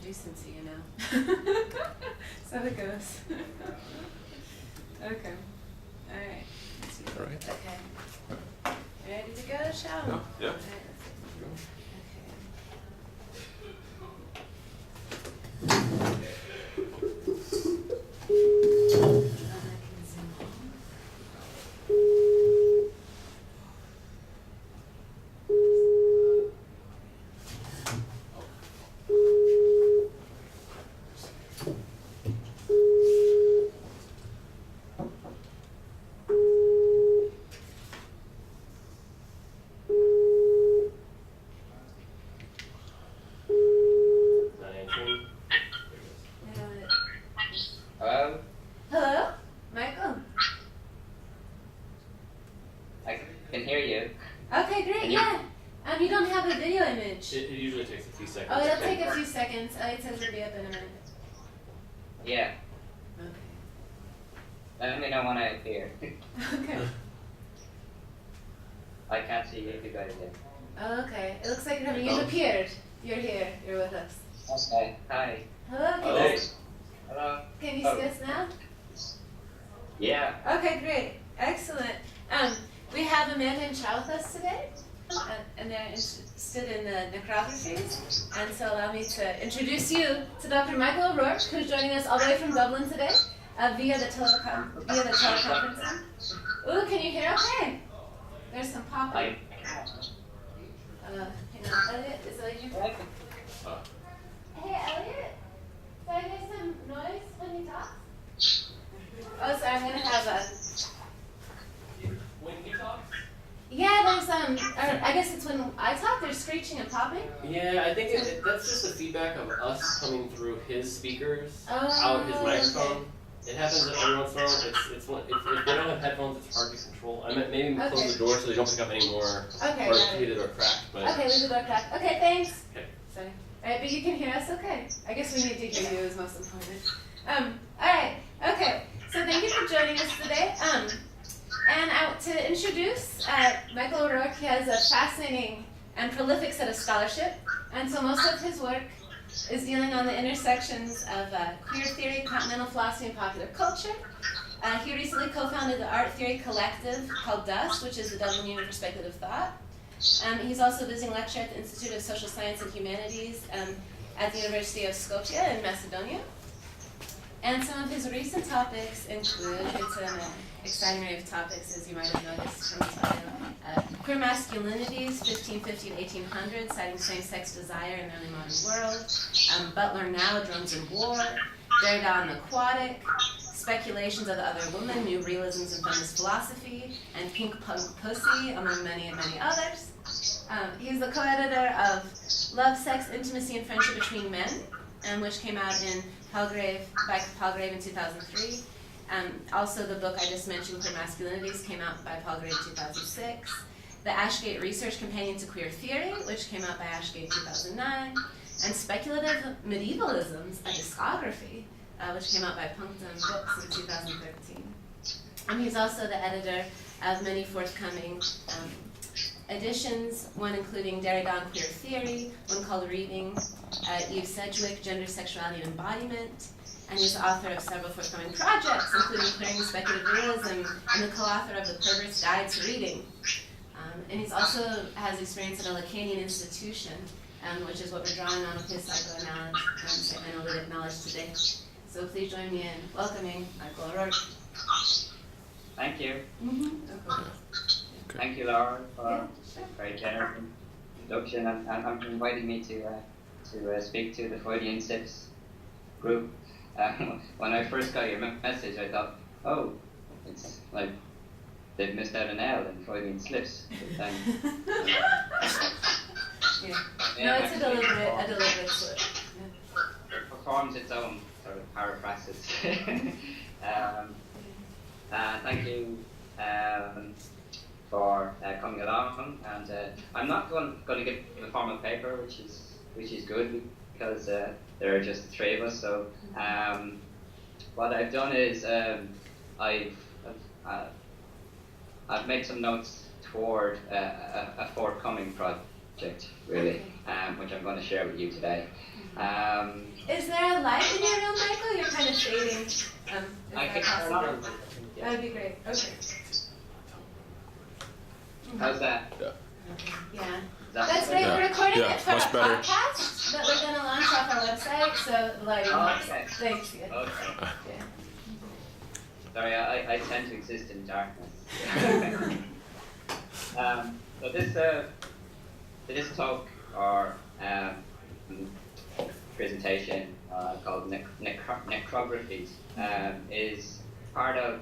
introducing to you now. So it goes. Okay. All right. All right. Okay. Ready to go, shall we? Yeah. All right, let's see. Hello? Hello, Michael. I can hear you. Okay, great. Yeah. You don't have a video image. It usually takes a few seconds. Oh, it'll take a few seconds. It says it'll be up in a minute. Yeah. Okay. Let me know when I appear. Okay. I can't see you guys yet. Oh, okay. It looks like you've appeared. You're here. You're with us. Okay. Hi. Hello. Hello. Can, Hello. can you see us now? Yeah. Okay, great. Excellent. We have Amanda and Chow with us today, and they're interested in the necrographies. And so allow me to introduce you to Dr. Michael O'Rourke, who's joining us all the way from Dublin today via the teleconferencing. Ooh, can you hear okay? There's some popping. Hang on, Elliot, is that you? Hey, Elliot, do I hear some noise when he talks? Oh, sorry, I'm gonna have a... When he talks? Yeah, there's I guess it's when I talk, there's screeching and popping. Yeah, I think that's just the feedback of us coming through his speakers Oh, out his microphone. okay. It happens every once in a while. If they don't have headphones, it's hard to control. I meant maybe Okay. close the door so they don't pick up any more Okay, or got it. heated or cracked. But Okay, leave the door cracked. Okay, thanks. Okay. Sorry. Alright, but you can hear us okay. I guess we need to hear you is most important. Alright, okay. So thank you for joining us today. And to introduce Michael O'Rourke, he has a fascinating and prolific set of scholarship. And so most of his work is dealing on the intersections of queer theory, continental philosophy, and popular culture. He recently co-founded the art theory collective called Dust, which is the Dublin Unit Perspective of Thought. He's also visiting lecture at the Institute of Social Science and Humanities at the University of Skopje in Macedonia. And some of his recent topics include, it's an exciting array of topics, as you might have noticed from the title, queer masculinities, 1550 to 1800, citing same-sex desire in the early modern world, Butler Now, Drones and War, Derrida on the Aquatic, Speculations of the Other Woman, New Realisms in Feminist Philosophy, and Pink Punk Pussy, among many and many others. He's the co-editor of Love, Sex, Intimacy, and Friendship Between Men, which came out by Palgrave in 2003. Also, the book I just mentioned, Queer Masculinities, came out by Palgrave in 2006. The Ashgate Research Companion to Queer Theory, which came out by Ashgate in 2009. And Speculative Medievalisms, a Discography, which came out by Punctum Books in 2013. He's also the editor of many forthcoming editions, one including Derrida on Queer Theory, one called Reading Eve Sedgwick, Gender, Sexuality, and Embodiment, and he's the author of several forthcoming projects, including Clearing Speculative Realism, and the co-author of The Pervert's Guide to Reading. And he's also has experience at a Lacanian institution, which is what we're drawing on with his psychoanalytic knowledge today. So please join me in welcoming Michael O'Rourke. Thank you. Okay. Thank you, Laura, for Yeah, sure. a very generous introduction and inviting me to speak to the Freudian Sips group. When I first got your message, I thought, oh, it's like they've missed out an L in Freudian slips. But then, Yeah. No, it's a deliberate slip. it performs its own sort of paraphrases. Thank you for coming along, and I'm not going to give a formal paper, which is good because there are just three of us. So what I've done is I've made some notes toward a forthcoming project, really, which I'm going to share with you today. Is there a light in your room, Michael? You're kind of fading. Is I that can turn possible? on. That would be great. Okay. How's that? Yeah. Is That's great. Yeah. We're recording Yeah, it for a much better. podcast that we're going to launch off our website, so the lighting helps. Okay. Thanks. Yeah. Okay. Yeah. Sorry, I tend to exist in darkness. So this talk or presentation called Necrographies is part of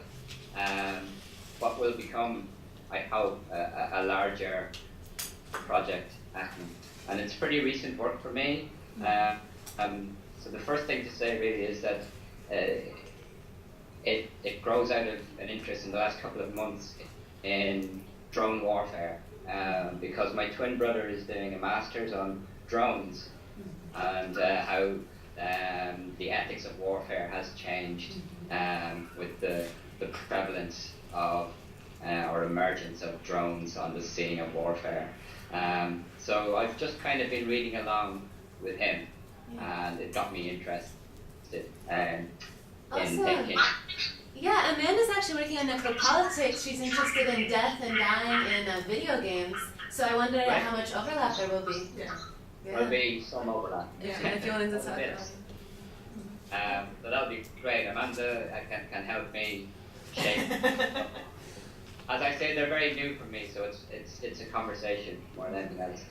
what will become, I hope, a larger project. And it's pretty recent work for me. So the first thing to say really is that it grows out of an interest in the last couple of months in drone warfare, because my twin brother is doing a master's on drones and how the ethics of warfare has changed with the prevalence of or emergence of drones on the scene of warfare. So I've just kind of been reading along with him, and it got me interested in thinking. Yeah, Amanda's actually working on necropolitics. She's interested in death and dying in video games. So I wonder how much overlap there will be. Yeah. There'll be some overlap. If you wanted to talk about it. So that'll be great. Amanda can help me shape. As I say, they're very new for me, so it's a conversation more than anything else.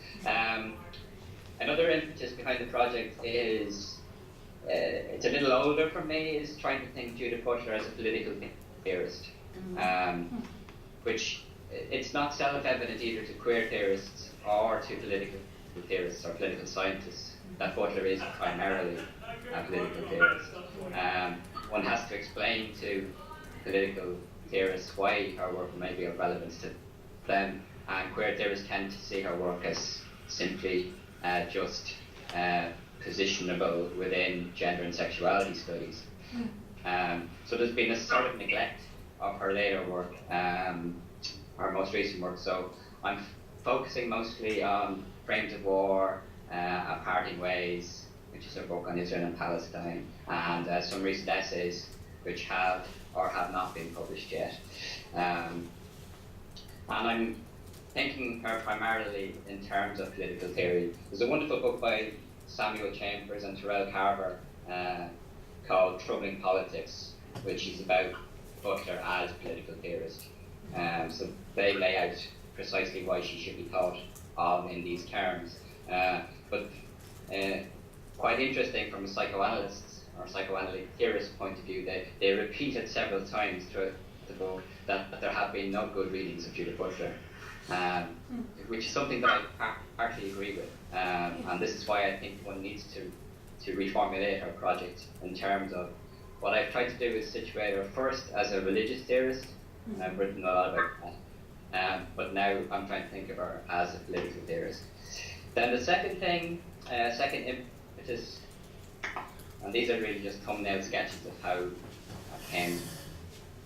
Another impetus behind the project is it's a little older for me. Is trying to think Judith Butler as a political theorist, which it's not self-evident either to queer theorists or to political theorists or political scientists that Butler is primarily a political theorist. One has to explain to political theorists why her work may be of relevance to them, and queer theorists tend to see her work as simply just positionable within gender and sexuality studies. So there's been a sort of neglect of her later work, her most recent work. So I'm focusing mostly on Frames of War, Parting Ways, which is her book on Israel and Palestine, and some recent essays which have or have not been published yet. And I'm thinking her primarily in terms of political theory. There's a wonderful book by Samuel Chambers and Terrell Carver called Troubling Politics, which is about Butler as a political theorist. So they lay out precisely why she should be thought of in these terms. But quite interesting from a psychoanalyst or psychoanalytic theorist point of view, they repeated several times throughout the book that there have been no good readings of Judith Butler, which is something that I partly agree with. And this is why I think one needs to reformulate our project in terms of what I've tried to do is situate her first as a religious theorist, and I've written a lot about that. But now I'm trying to think of her as a political theorist. Then the second thing, second impetus, and these are really just thumbnail sketches of how I came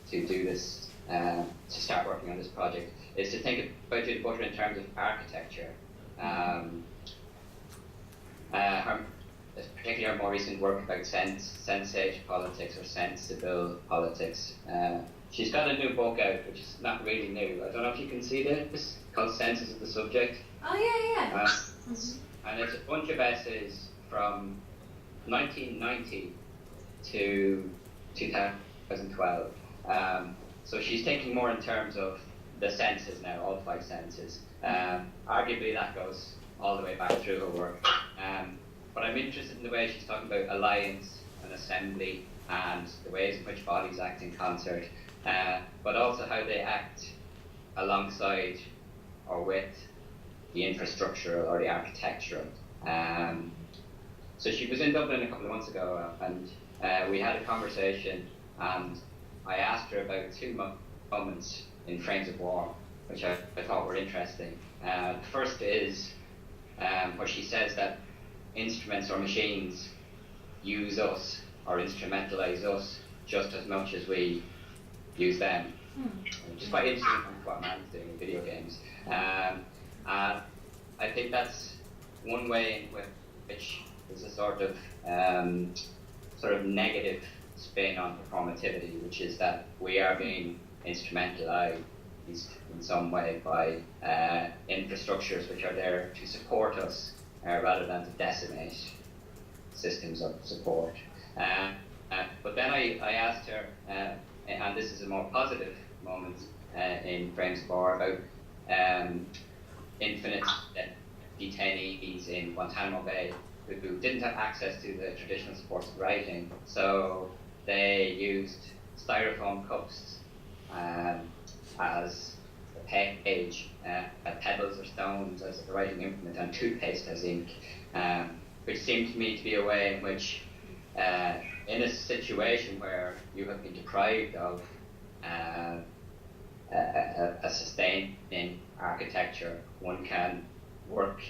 to do this, to start working on this project, is to think about Judith Butler in terms of architecture. Particularly our more recent work about sensate politics or sensible politics. She's got a new book out, which is not really new. I don't know if you can see this, called Census of the Subject. Oh, yeah. And it's a bunch of essays from 1990 to 2012. So she's thinking more in terms of the senses now, all 5 senses. Arguably that goes all the way back through her work. But I'm interested in the way she's talking about alliance and assembly and the ways in which bodies act in concert, but also how they act alongside or with the infrastructural or the architectural. So she was in Dublin a couple of months ago, and we had a conversation, and I asked her about 2 moments in Frames of War, which I thought were interesting. The first is where she says that instruments or machines use us or instrumentalize us just as much as we use them, which is quite interesting from what man's doing in video games. And I think that's one way in which there's a sort of negative spin on performativity, which is that we are being instrumentalized in some way by infrastructures which are there to support us rather than to decimate systems of support. But then I asked her, and this is a more positive moment in Frames of War, about infinite detainees in Guantanamo Bay who didn't have access to the traditional supports of writing, so they used styrofoam cups as a page, pebbles or stones as a writing implement, and toothpaste as ink, which seemed to me to be a way in which, in a situation where you have been deprived of a sustaining architecture, one can work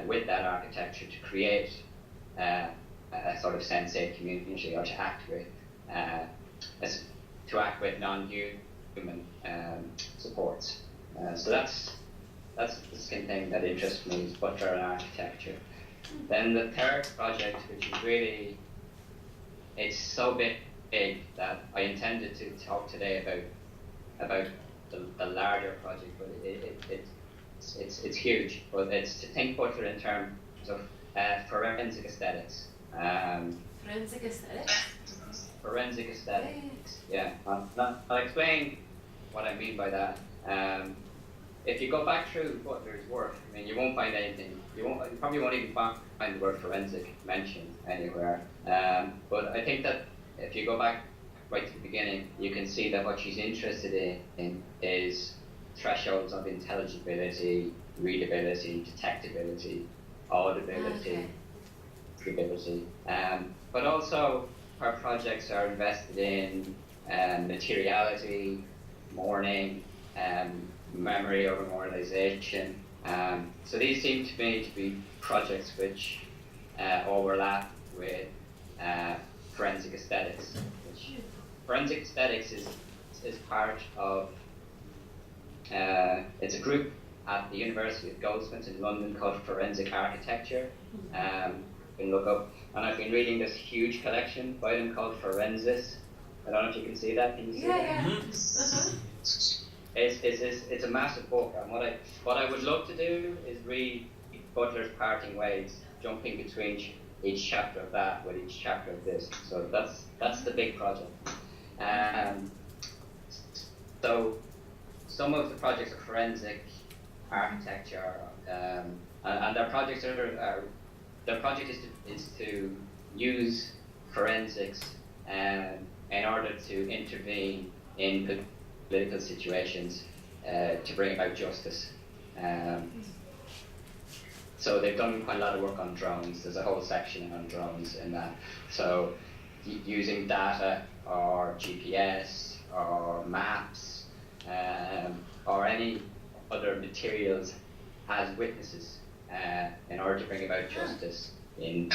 with that architecture to create a sort of sensate community, or to act with non-human supports. So that's the skin thing that interests me, is butler and architecture. Then the third project, which is really, it's so big that I intended to talk today about the larger project, but it's huge. But it's to think butler in terms of forensic aesthetics. Forensic aesthetics? Forensic aesthetics, yeah. I'll explain what I mean by that. If you go back through Butler's work, I mean, you won't find anything. You probably won't even find the word forensic mentioned anywhere. But I think that if you go back right to the beginning, you can see that what she's interested in is thresholds of intelligibility, readability, detectability, audibility, readability. But also, her projects are invested in materiality, mourning, memory over moralization. So these seem to me to be projects which overlap with forensic aesthetics. Forensic aesthetics is part of, it's a group at the University of Goldsmiths in London called Forensic Architecture. You can look up, and I've been reading this huge collection by them called Forensis. I don't know if you can see that. Can you see that? Yeah. It's a massive book, and what I would love to do is read Butler's Parting Ways, jumping between each chapter of that with each chapter of this. So that's the big project. So some of the projects are forensic architecture, and their projects their project is to use forensics in order to intervene in political situations to bring about justice. So they've done quite a lot of work on drones. There's a whole section on drones in that. So using data or GPS or maps or any other materials as witnesses in order to bring about justice in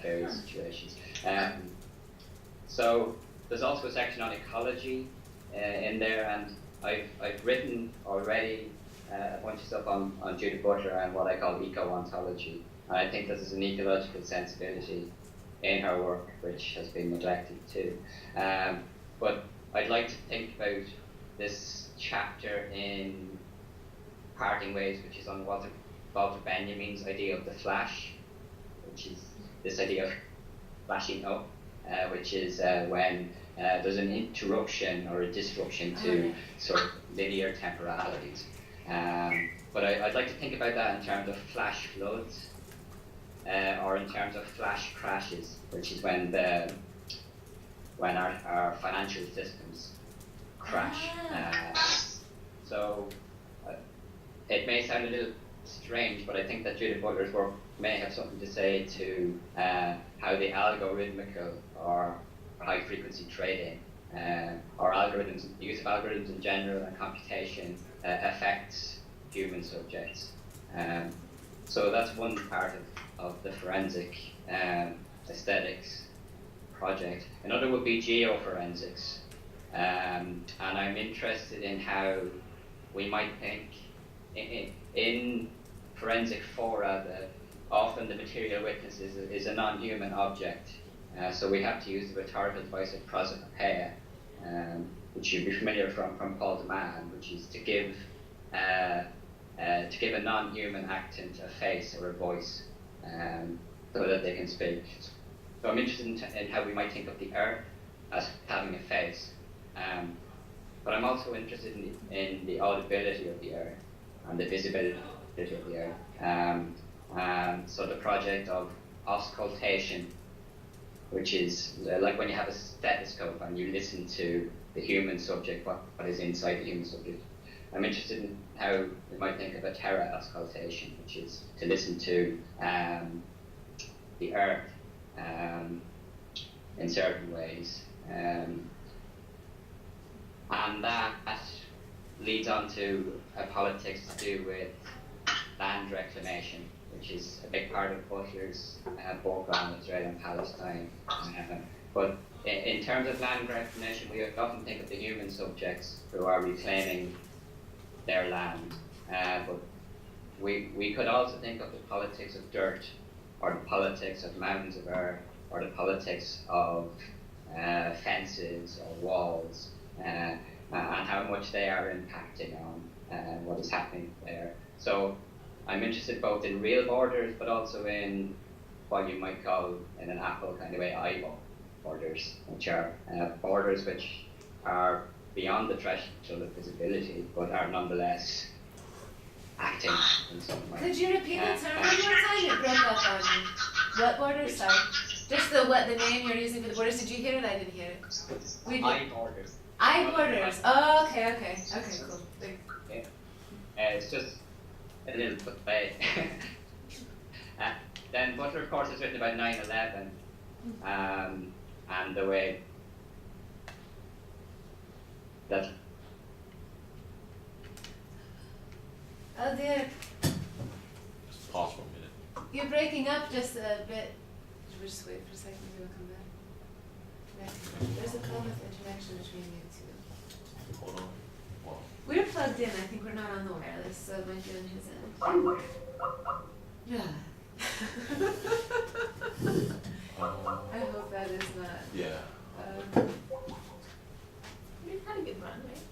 various situations. So there's also a section on ecology in there, and I've written already a bunch of stuff on Judith Butler and what I call eco-ontology. And I think there's an ecological sensibility in her work which has been neglected too. But I'd like to think about this chapter in Parting Ways, which is on Walter Benjamin's idea of the flash, which is this idea of flashing up, which is when there's an interruption or a disruption to sort of linear temporalities. But I'd like to think about that in terms of flash floods, or in terms of flash crashes, which is when our financial systems crash. So it may sound a little strange, but I think that Judith Butler's work may have something to say to how the algorithmical or high-frequency trading or algorithms, the use of algorithms in general and computation affects human subjects. So that's one part of the forensic aesthetics project. Another would be geoforensics. And I'm interested in how we might think in forensic fora often the material witness is a non-human object. So we have to use the rhetorical device of prosopopeia, which you'll be familiar from Paul de Man, which is to give a non-human actant a face or a voice, so that they can speak. So I'm interested in how we might think of the earth as having a face, but I'm also interested in the audibility of the earth and the visibility of the earth. So the project of auscultation, which is like when you have a stethoscope and you listen to the human subject, what is inside the human subject. I'm interested in how we might think of a terra auscultation, which is to listen to the earth in certain ways. And that leads on to a politics to do with land reclamation, which is a big part of Butler's book on Israel and Palestine. But in terms of land reclamation, we often think of the human subjects who are reclaiming their land. But we could also think of the politics of dirt, or the politics of mounds of earth, or the politics of fences or walls, and how much they are impacting on what is happening there. So I'm interested both in real borders, but also in what you might call, in an Apple kind of way, eyeball borders, which are borders which are beyond the threshold of visibility, but are nonetheless acting in some way. Could you repeat the term one more time? It broke up on me. What borders? Sorry. Just the name you're using for the borders. Did you hear it? I didn't hear it. We did. Eye borders. Eye borders. Oh, okay, cool. Thanks. Yeah. It's just a little bit vague. Then Butler, of course, has written about 9/11 and the way that. Oh dear. Just pause for a minute. You're breaking up just a bit. We'll just wait for a second, maybe we'll come back. There's a problem with the connection between you two. Hold on. Wow. We're plugged in, I think we're not on the wireless, so it might be on his end. Yeah. I hope that is not. Yeah. We've had a good run, right?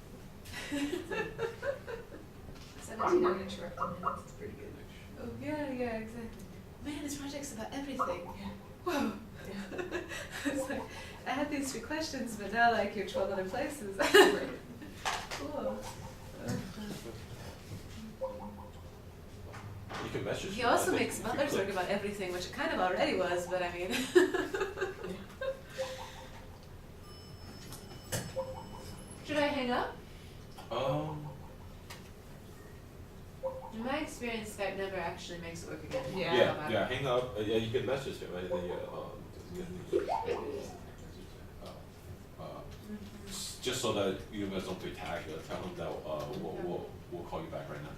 17 uninterrupted minutes, it's pretty good. Oh, yeah, exactly. Man, this project's about everything. Yeah. Whoa. Yeah. It's like, I had these 3 questions, but now like you're 12 other places. Cool. You can message. He also makes Butler's work about everything, which it kind of already was, but I mean. Should I hang up? In my experience, Skype never actually makes it work again. Yeah, hang up. Yeah, you can message him, right? And then, just so that you guys don't play tag, tell him that we'll call you back right now.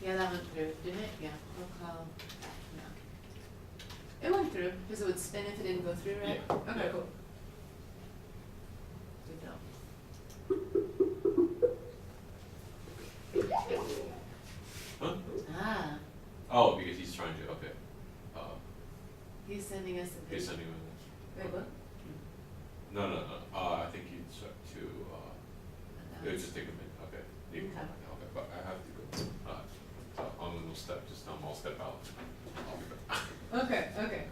Yeah, that went through, didn't it? Yeah, we'll call. No. It went through, because it would spin if it didn't go through, right? Yeah. Okay, Yeah. cool. Good job. Huh? Ah, Oh, because he's trying to. Okay. he's sending us a He's video. sending me. Wait, what? No. I think he's to. It'll just take a minute. Okay. You can come back now. Okay, but I have to go. On a little step. Just I'll step out. I'll be back. Okay, okay.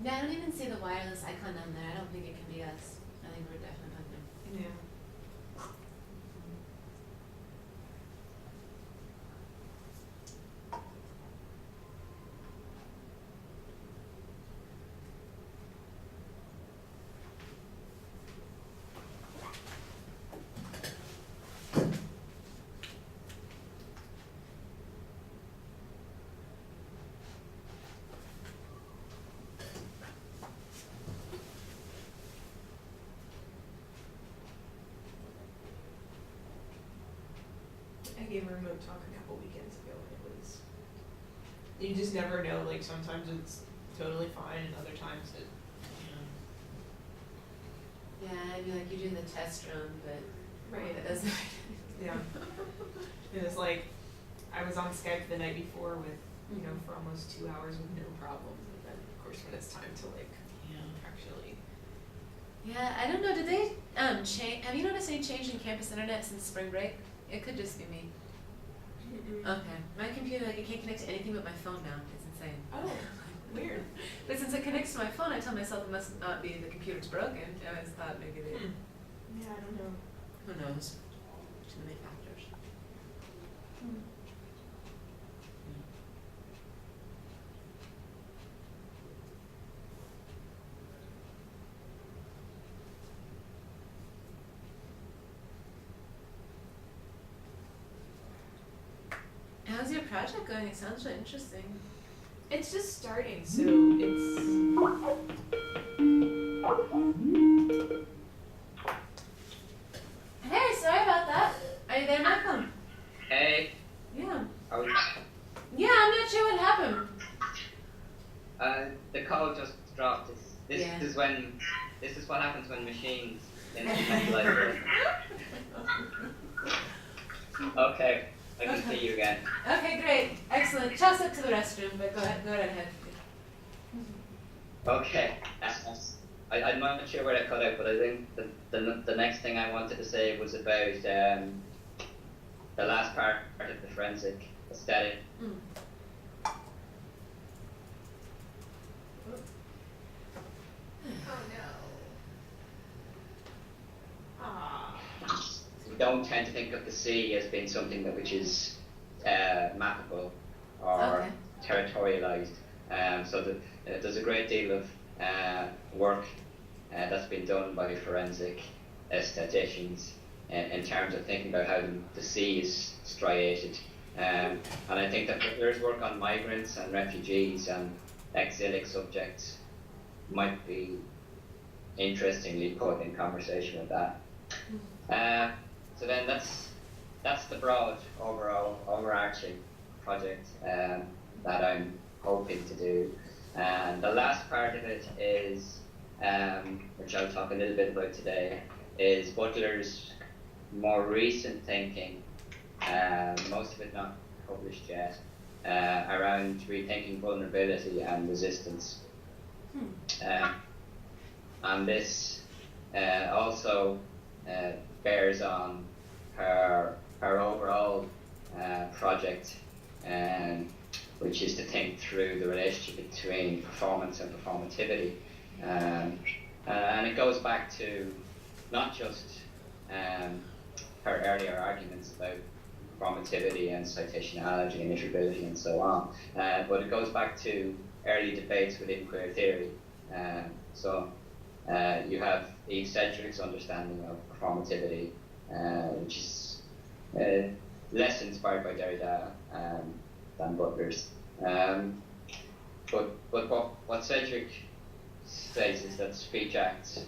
Yeah, I don't even see the wireless icon down there. I don't think it can be us. I think we're definitely plugged in. Yeah. I gave a remote talk a couple weekends ago and it was, you just never know, like sometimes it's totally fine and other times it, Yeah, I'd be like, you do the test run, but Right. it doesn't. yeah. It was like, I was on Skype the night before with, you know, for almost 2 hours with no problems, and then of course when it's time to like, actually. Yeah, I don't know. Did they change? Have you noticed any change in campus internet since spring break? It could just be me. Okay, my computer, like, it can't connect to anything but my phone now. It's insane. Oh, weird. But since it connects to my phone, I tell myself it must not be the computer's broken. I always thought maybe they. Yeah, I don't know. Who knows? Too many factors. How's your project going? It sounds really interesting. It's just starting, so it's. Hey, sorry about that. Are you there, Malcolm? Hey, Yeah. how are you? Yeah, I'm not sure what happened. The call just dropped. This Yeah. is when, this is what happens when machines instrumentalize. Okay, I can Okay. see you again. Okay, great. Excellent. Toss up to the restroom, but go right ahead. Okay. I'm not sure where I cut out, but I think the next thing I wanted to say was about the last part of the forensic aesthetic. Mm. Oh no. Ah. We don't tend to think of the sea as being something which is mappable or Okay. territorialized. So there's a great deal of work that's been done by forensic aestheticians in terms of thinking about how the sea is striated. And I think that there's work on migrants and refugees and exilic subjects might be interestingly put in conversation with that. So then that's the broad overall overarching project that I'm hoping to do. And the last part of it is, which I'll talk a little bit about today, is Butler's more recent thinking, most of it not published yet, around rethinking vulnerability and resistance. And this also bears on her overall project, which is to think through the relationship between performance and performativity. And it goes back to not just her earlier arguments about performativity and citationality and iterability and so on, but it goes back to early debates within queer theory. So you have Eve Sedgwick's understanding of performativity, which is less inspired by Derrida than Butler's. But what Sedgwick says is that speech acts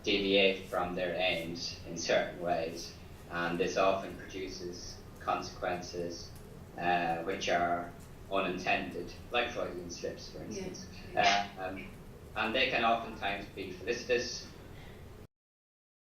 deviate from their aims in certain ways, and this often produces consequences which are unintended, like Freudian slips, for instance. And they can oftentimes be felicitous